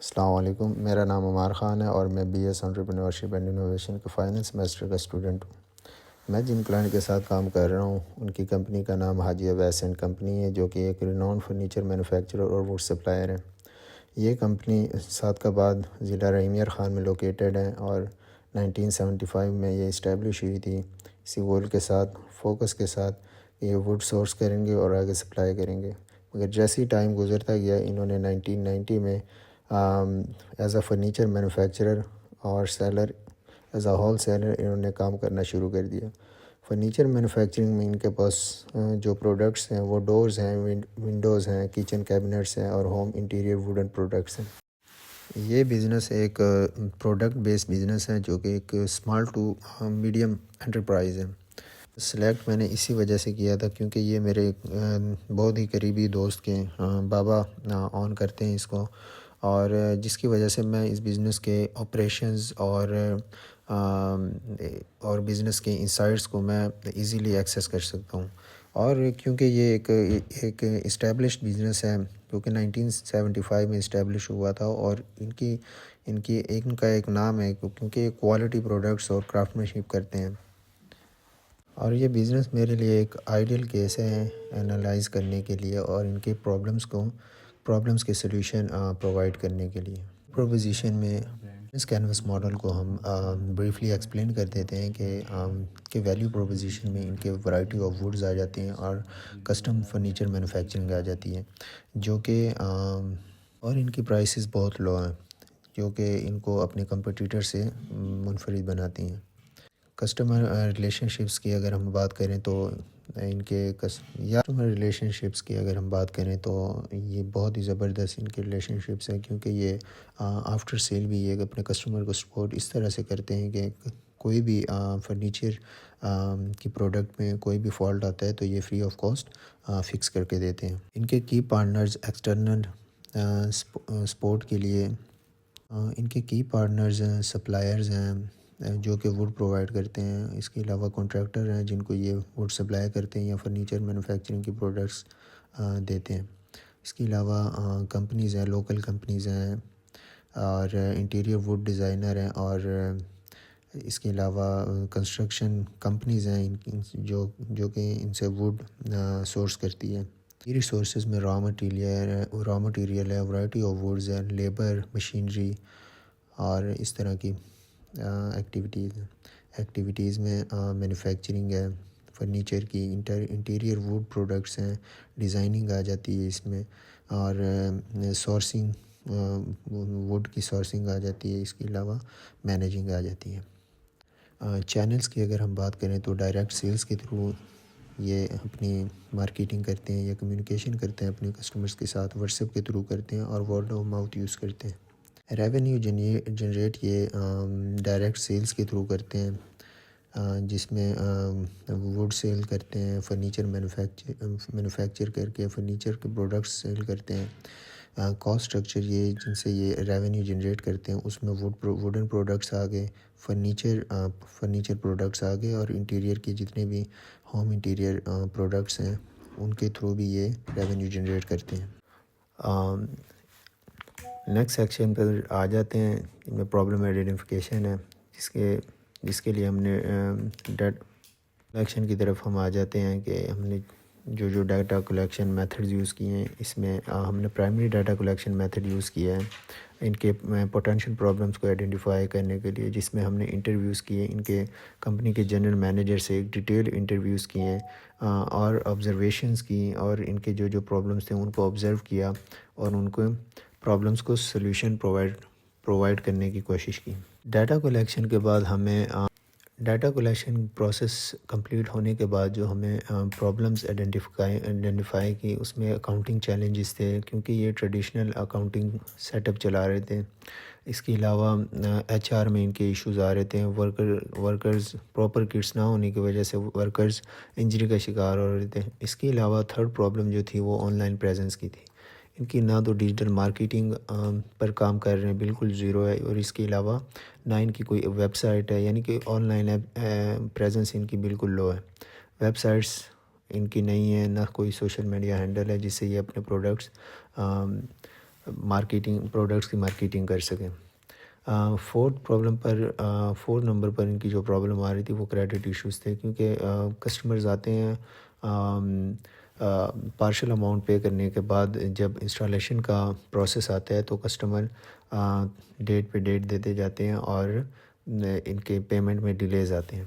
السلام علیکم، میرا نام عمار خان ہے اور میں B S entrepreneurship and innovation کے فائنل سیمسٹر کا اسٹوڈنٹ ہوں۔ میں جن کلائنٹ کے ساتھ کام کر رہا ہوں ان کی کمپنی کا نام حاجی عویس اینڈ کمپنی ہے، جو کہ ایک ریناؤن فرنیچر مینوفیکچرر اور ووڈ سپلائر ہے۔ یہ کمپنی صادقآباد ضلع رحیم خان میں لوکیٹڈ ہے اور 1975 میں یہ اسٹیبلش ہوئی تھی، اسی گول کے ساتھ فوکس کے ساتھ یہ ووڈ سورس کریں گے اور آگے سپلائی کریں گے۔ مگر جیسی ٹائم گزرتا گیا انہوں نے 1990 میں ایز اے فرنیچر مینوفیکچرر اور seller, as a whole seller انہوں نے کام کرنا شروع کر دیا۔ فرنیچر مینوفیکچرنگ میں ان کے پاس جو پروڈکٹس ہیں وہ ڈورز ہیں، ونڈوز ہیں، کچن کیبنٹس ہیں اور ہوم انٹیریئر ووڈن پروڈکٹس ہیں۔ یہ بزنس ایک پروڈکٹ بیس بزنس ہے جو کہ ایک اسمال ٹو میڈیم انٹرپرائز ہے۔ سلیکٹ میں نے اسی وجہ سے کیا تھا کیونکہ یہ میرے بہت ہی قریبی دوست کے بابا آن کرتے ہیں اس کو، اور جس کی وجہ سے میں اس بزنس کے آپریشنز اور بزنس کے انسائٹس کو میں ایزیلی ایکسیس کر سکتا ہوں۔ اور کیونکہ یہ ایک اسٹیبلشڈ بزنس ہے کیونکہ 1975 میں اسٹیبلش ہوا تھا، اور ان کا ایک نام ہے کیونکہ یہ کوالٹی پروڈکٹس اور کرافٹ مینشپ کرتے ہیں۔ اور یہ بزنس میرے لیے ایک آئیڈیل کیس ہے انالائز کرنے کے لیے اور ان کے پرابلمس کے سلیوشن پرووائڈ کرنے کے لیے۔ پروپوزیشن میں اس کینوس ماڈل کو ہم بریفلی ایکسپلین کر دیتے ہیں کہ ویلیو پروپوزیشن میں ان کے ورائٹی آف ووڈز آ جاتے ہیں اور کسٹم فرنیچر مینوفیکچرنگ آ جاتی ہے، جو کہ اور ان کی پرائسز بہت لو ہیں، جو کہ ان کو اپنے کمپٹیٹر سے منفرد بناتی ہیں۔ کسٹمر ریلیشن شپس کی اگر ہم بات کریں تو کسٹمر ریلیشن شپس کی اگر ہم بات کریں تو یہ بہت ہی زبردست ان کے ریلیشن شپس ہیں، کیونکہ یہ آفٹر سیل بھی یہ اپنے کسٹمر کو سپورٹ اس طرح سے کرتے ہیں کہ کوئی بھی فرنیچر کی پروڈکٹ میں کوئی بھی فالٹ آتا ہے تو یہ فری آف کاسٹ فکس کر کے دیتے ہیں۔ ان کے کی پارٹنرز ایکسٹرنل سپورٹ کے لیے ان کے کی پارٹنرز ہیں، سپلائرز ہیں جو کہ ووڈ پرووائڈ کرتے ہیں، اس کے علاوہ کانٹریکٹر ہیں جن کو یہ ووڈ سپلائی کرتے ہیں یا فرنیچر مینوفیکچرنگ کی پروڈکٹس دیتے ہیں۔ اس کے علاوہ کمپنیز ہیں، لوکل کمپنیز ہیں اور انٹیریئر ووڈ ڈیزائنر ہیں، اور اس کے علاوہ کنسٹرکشن کمپنیز ہیں جو کہ ان سے ووڈ سورس کرتی ہے۔ یہ ریسورسز میں را مٹیریل ہے، ورائٹی آف ووڈز ہے، لیبر، مشینری اور اس طرح کی ایکٹیویٹیز میں مینوفیکچرنگ ہے، فرنیچر کی انٹیریئر ووڈ پروڈکٹس ہیں، ڈیزائننگ آ جاتی ہے اس میں، اور سورسنگ ووڈ کی سورسنگ آ جاتی ہے، اس کے علاوہ مینیجنگ آ جاتی ہے۔ چینلز کی اگر ہم بات کریں تو ڈائریکٹ سیلز کے تھرو یہ اپنی مارکیٹنگ کرتے ہیں یا کمیونیکیشن کرتے ہیں اپنے کسٹمرز کے ساتھ، واٹس ایپ کے تھرو کرتے ہیں اور ورڈ آف ماؤتھ یوز کرتے ہیں۔ ریونیو جنریٹ یہ ڈائریکٹ سیلز کے تھرو کرتے ہیں، جس میں ووڈ سیل کرتے ہیں، فرنیچر مینوفیکچر کر کے فرنیچر کے پروڈکٹس سیل کرتے ہیں۔ کاسٹ اسٹرکچر یہ جن سے یہ ریونیو جنریٹ کرتے ہیں اس میں ووڈن پروڈکٹس آ گئے، فرنیچر پروڈکٹس آ گئے، اور انٹیریئر کے جتنے بھی ہوم انٹیریئر پروڈکٹس ہیں ان کے تھرو بھی یہ ریونیو جنریٹ کرتے ہیں۔ نیکسٹ سیکشن پر آ جاتے ہیں، ان میں پرابلم آئیڈینٹیفیکیشن ہے، جس کے لیے ہم نے ڈیٹا کلیکشن کی طرف ہم آ جاتے ہیں کہ ہم نے جو ڈیٹا کلیکشن میتھڈز یوز کیے ہیں، اس میں ہم نے primary data collection method use کیا ہے ان کے پوٹینشیل پرابلمس کو آئیڈینٹیفائی کرنے کے لیے، جس میں ہم نے انٹرویوز کیے ان کے کمپنی کے جنرل مینیجر سے، ایک ڈیٹیل انٹرویوز کیے اور آبزرویشنز کی، اور ان کے جو پرابلمس تھے ان کو آبزرو کیا اور ان کو پرابلمس کو سلیوشن پرووائڈ کرنے کی کوشش کی۔ ڈیٹا کلیکشن کے بعد ہمیں ڈیٹا کلیکشن پروسیس کمپلیٹ ہونے کے بعد جو ہمیں پرابلمس آئیڈینٹیفائی کی، اس میں اکاؤنٹنگ چیلنجز تھے کیونکہ یہ ٹریڈیشنل اکاؤنٹنگ سیٹ اپ چلا رہے تھے۔ اس کے علاوہ ایچ آر میں ان کے ایشوز آ رہے تھے، ورکرز پراپر کٹس نہ ہونے کی وجہ سے ورکرز انجری کا شکار ہو رہے تھے۔ اس کے علاوہ تھرڈ پرابلم جو تھی وہ آن لائن پریزنس کی تھی، ان کی نہ تو ڈیجیٹل مارکیٹنگ پر کام کر رہے ہیں، بالکل زیرو ہے، اور اس کے علاوہ نہ ان کی کوئی ویب سائٹ ہے، یعنی کہ آن لائن پریزنس ان کی بالکل لو ہے۔ ویب سائٹس ان کی نہیں ہے، نہ کوئی سوشل میڈیا ہینڈل ہے جس سے یہ اپنے پروڈکٹس مارکیٹنگ پروڈکٹس کی مارکیٹنگ کر سکیں. فورتھ نمبر پر ان کی جو پرابلم آ رہی تھی وہ کریڈٹ ایشوز تھے، کیونکہ کسٹمرز آتے ہیں پارشل اماؤنٹ پے کرنے کے بعد جب انسٹالیشن کا پروسیس آتا ہے تو کسٹمر ڈیٹ پہ ڈیٹ دیتے جاتے ہیں اور ان کے پیمنٹ میں ڈیلیز آتے ہیں.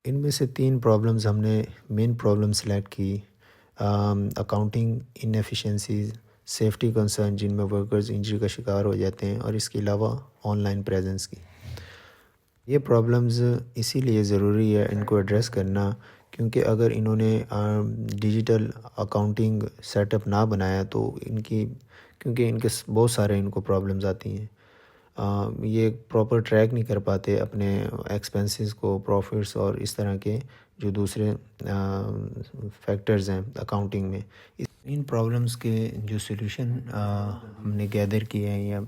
ان میں سے 3 پرابلمز ہم نے مین پرابلم سلیکٹ کی: اکاؤنٹنگ انیفیشنسیز، سیفٹی کنسرن جن میں ورکرز انجری کا شکار ہو جاتے ہیں، اور اس کے علاوہ آن لائن پریزنس کی. یہ پرابلمز اسی لیے ضروری ہے ان کو ایڈریس کرنا، کیونکہ اگر انہوں نے ڈیجیٹل اکاؤنٹنگ سیٹ اپ نہ بنایا تو کیونکہ ان کے بہت سارے ان کو پرابلمز آتی ہیں. یہ پراپر ٹریک نہیں کر پاتے اپنے ایکسپنسز کو، پروفٹس اور اس طرح کے جو دوسرے فیکٹرز ہیں اکاؤنٹنگ میں. ان پرابلمز کے جو سلوشن ہم نے گیدر کیے ہیں یا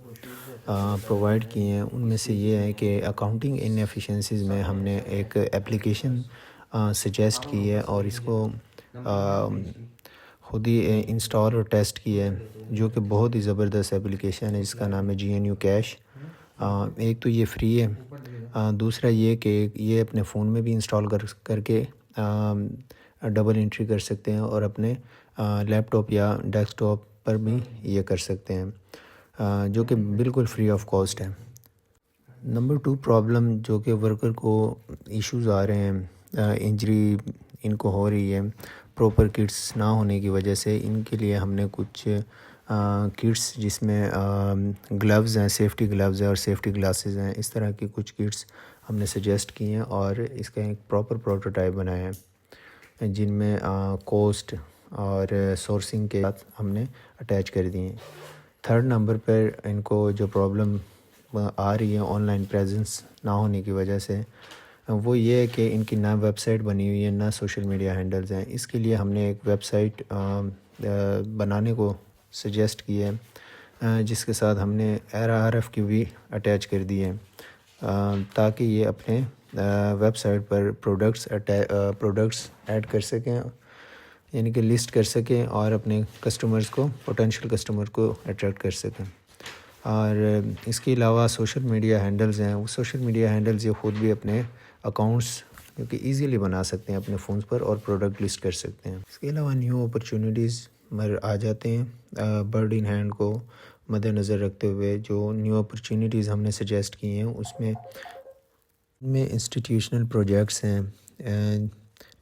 پرووائڈ کیے ہیں، ان میں سے یہ ہے کہ اکاؤنٹنگ انیفیشنسیز میں ہم نے ایک اپلیکیشن سجیسٹ کی ہے اور اس کو خود ہی انسٹال اور ٹیسٹ کیا ہے، جو کہ بہت ہی زبردست اپلیکیشن ہے جس کا نام ہے GNU کیش. ایک تو یہ فری ہے، دوسرا یہ کہ یہ اپنے فون میں بھی انسٹال کر کے ڈبل انٹری کر سکتے ہیں اور اپنے لیپ ٹاپ یا ڈیسک ٹاپ پر بھی یہ کر سکتے ہیں، جو کہ بالکل فری آف کاسٹ ہے. نمبر 2 پرابلم جو کہ ورکر کو ایشوز آ رہے ہیں، انجری ان کو ہو رہی ہے پراپر کٹس نہ ہونے کی وجہ سے. ان کے لیے ہم نے کچھ کٹس جس میں گلوز ہیں، سیفٹی گلوز ہیں اور سیفٹی گلاسز ہیں، اس طرح کی کچھ کٹس ہم نے سجیسٹ کی ہیں اور اس کا ایک پراپر پروٹوٹائپ بنایا ہے، جن میں کوسٹ اور سورسنگ کے ساتھ ہم نے اٹیچ کر دی ہیں. 3rd نمبر پر ان کو جو پرابلم آ رہی ہے آن لائن پریزنس نہ ہونے کی وجہ سے، وہ یہ ہے کہ ان کی نہ ویب سائٹ بنی ہوئی ہے نہ سوشل میڈیا ہینڈلز ہیں. اس کے لیے ہم نے ایک ویب سائٹ بنانے کو سجیسٹ کی ہے، جس کے ساتھ ہم نے RF کی بھی اٹیچ کر دی ہے، تاکہ یہ اپنے ویب سائٹ پر پروڈکٹس ایڈ کر سکیں، یعنی کہ لسٹ کر سکیں اور اپنے کسٹمرز کو، پوٹینشیل کسٹمر کو اٹریکٹ کر سکیں. اور اس کے علاوہ سوشل میڈیا ہینڈلز ہیں، وہ سوشل میڈیا ہینڈلز یہ خود بھی اپنے اکاؤنٹس کیونکہ ایزیلی بنا سکتے ہیں اپنے فونز پر اور پروڈکٹ لسٹ کر سکتے ہیں. اس کے علاوہ نیو اپرچونیٹیز آ جاتے ہیں. برڈ ان ہینڈ کو مد نظر رکھتے ہوئے جو نیو اپرچونیٹیز ہم نے سجیسٹ کی ہیں، اس میں انسٹیٹیوشنل پروجیکٹس ہیں،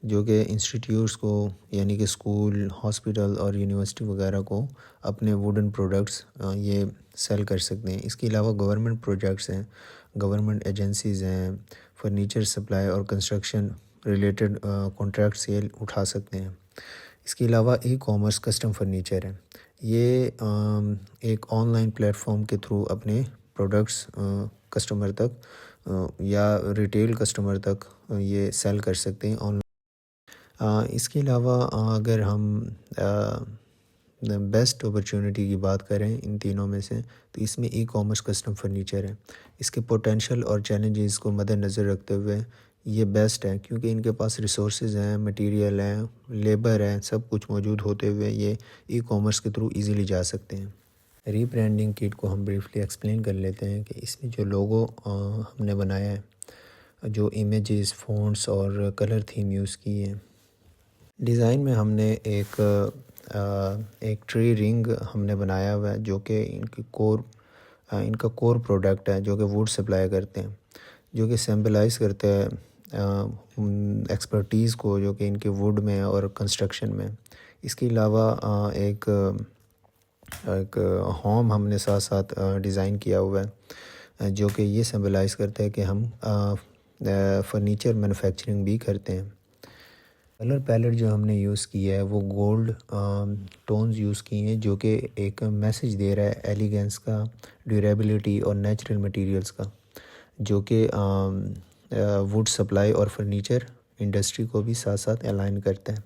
جو کہ انسٹیٹیوٹس کو یعنی کہ اسکول، ہاسپٹل اور یونیورسٹی وغیرہ کو اپنے ووڈن پروڈکٹس یہ سیل کر سکتے ہیں. اس کے علاوہ گورنمنٹ پروجیکٹس ہیں، گورنمنٹ ایجنسیز ہیں، فرنیچر سپلائی اور کنسٹرکشن ریلیٹڈ کانٹریکٹس یہ اٹھا سکتے ہیں. اس کے علاوہ ای کامرس کسٹم فرنیچر ہے، یہ ایک آن لائن پلیٹ فارم کے تھرو اپنے پروڈکٹس کسٹمر تک یا ریٹیل کسٹمر تک یہ سیل کر سکتے ہیں آن لائن. اس کے علاوہ اگر ہم بیسٹ اپرچونٹی کی بات کریں ان تینوں میں سے، تو اس میں ای کامرس کسٹم فرنیچر ہے. اس کے پوٹینشیل اور چیلنجز کو مد نظر رکھتے ہوئے یہ بیسٹ ہے، کیونکہ ان کے پاس ریسورسز ہیں، مٹیریل ہیں، لیبر ہیں، سب کچھ موجود ہوتے ہوئے یہ ای کامرس کے تھرو ایزیلی جا سکتے ہیں. ری برانڈنگ کٹ کو ہم بریفلی ایکسپلین کر لیتے ہیں کہ اس میں جو لوگو ہم نے بنایا ہے، جو امیجز، فونٹس اور کلر تھیم یوز کی ہیں. ڈیزائن میں ہم نے ایک ٹری رنگ ہم نے بنایا ہوا ہے، جو کہ ان کا کور پروڈکٹ ہے، جو کہ ووڈ سپلائی کرتے ہیں، جو کہ سمبلائز کرتا ہے ایکسپرٹیز کو جو کہ ان کے ووڈ میں اور کنسٹرکشن میں. اس کے علاوہ ایک ہوم ہم نے ساتھ ساتھ ڈیزائن کیا ہوا ہے، جو کہ یہ سمبلائز کرتا ہے کہ ہم فرنیچر مینوفیکچرنگ بھی کرتے ہیں. کلر پیلٹ جو ہم نے یوز کی ہے وہ گولڈ ٹونز یوز کی ہیں، جو کہ ایک میسیج دے رہا ہے ایلیگنس کا، ڈیوریبلٹی اور نیچرل مٹیریلز کا، جو کہ ووڈ سپلائی اور فرنیچر انڈسٹری کو بھی ساتھ ساتھ الائن کرتا ہے.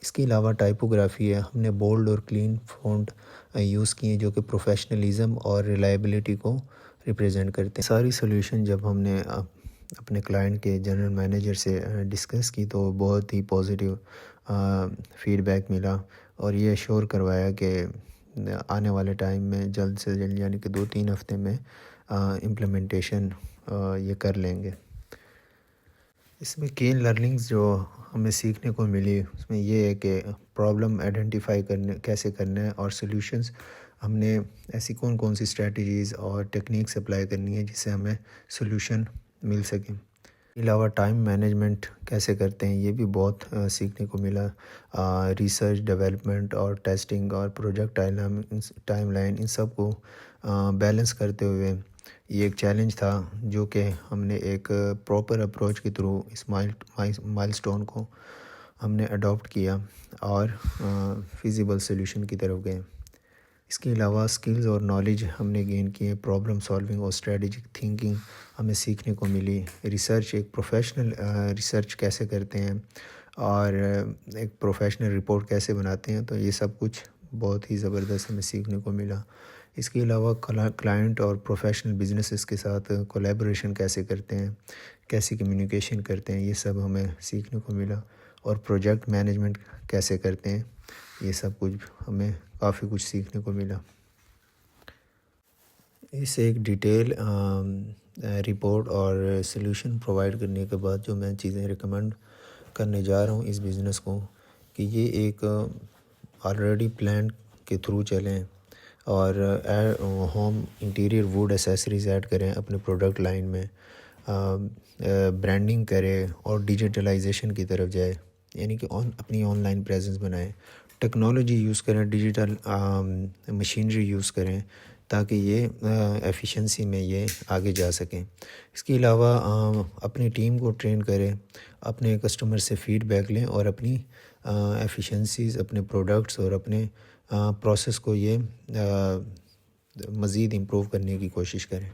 اس کے علاوہ ٹائپوگرافی ہے، ہم نے بولڈ اور کلین فونٹ یوز کی ہیں، جو کہ پروفیشنلزم اور ریلائبلٹی کو ریپریزنٹ کرتے ہیں. ساری سولوشن جب ہم نے اپنے کلائنٹ کے جنرل مینیجر سے ڈسکس کی تو بہت ہی پازیٹیو فیڈ بیک ملا اور یہ ایشور کروایا کہ آنے والے ٹائم میں جلد سے جلد یعنی کہ 2-3 ہفتے میں امپلیمنٹیشن یہ کر لیں گے۔ اس میں کی لرننگز جو ہمیں سیکھنے کو ملی اس میں یہ ہے کہ پرابلم آئیڈینٹیفائی کیسے کرنا ہے، اور سلیوشنز ہم نے ایسی کون کون سی اسٹریٹجیز اور ٹیکنیکس اپلائی کرنی ہے جس سے ہمیں سلیوشن مل سکیں۔ علاوہ ٹائم مینجمنٹ کیسے کرتے ہیں یہ بھی بہت سیکھنے کو ملا۔ ریسرچ، ڈیولپمنٹ اور ٹیسٹنگ اور پروجیکٹ ٹائم لائن ان سب کو بیلنس کرتے ہوئے یہ ایک چیلنج تھا جو کہ ہم نے ایک پراپر اپروچ کے تھرو اس مائل سٹون کو ہم نے اڈاپٹ کیا اور فیزیبل سلیوشن کی طرف گئے۔ اس کے علاوہ سکلز اور نالج ہم نے گین کیے، پرابلم سالونگ اور اسٹریٹجک تھنکنگ ہمیں سیکھنے کو ملی۔ ریسرچ، ایک پروفیشنل ریسرچ کیسے کرتے ہیں اور ایک پروفیشنل رپورٹ کیسے بناتے ہیں، تو یہ سب کچھ بہت ہی زبردست ہمیں سیکھنے کو ملا۔ اس کے علاوہ کلائنٹ اور پروفیشنل بزنسز کے ساتھ کولیبریشن کیسے کرتے ہیں، کیسی کمیونیکیشن کرتے ہیں، یہ سب ہمیں سیکھنے کو ملا۔ اور پروجیکٹ مینجمنٹ کیسے کرتے ہیں، یہ سب کچھ ہمیں کافی کچھ سیکھنے کو ملا۔ اس ایک ڈیٹیل رپورٹ اور سلیوشن پرووائڈ کرنے کے بعد جو میں چیزیں ریکمنڈ کرنے جا رہا ہوں اس بزنس کو، کہ یہ ایک آلریڈی پلان کے تھرو چلیں اور home interior wood accessories add کریں اپنے پروڈکٹ لائن میں، برانڈنگ کرے اور ڈیجیٹلائزیشن کی طرف جائے، یعنی کہ اپنی آن لائن پریزنس بنائیں، ٹیکنالوجی یوز کریں، ڈیجیٹل مشینری یوز کریں تاکہ یہ ایفیشنسی میں یہ آگے جا سکیں۔ اس کے علاوہ اپنی ٹیم کو ٹرین کریں، اپنے کسٹمر سے فیڈ بیک لیں اور اپنی ایفیشنسیز، اپنے پروڈکٹس اور اپنے پروسیس کو یہ مزید امپروو کرنے کی کوشش کریں۔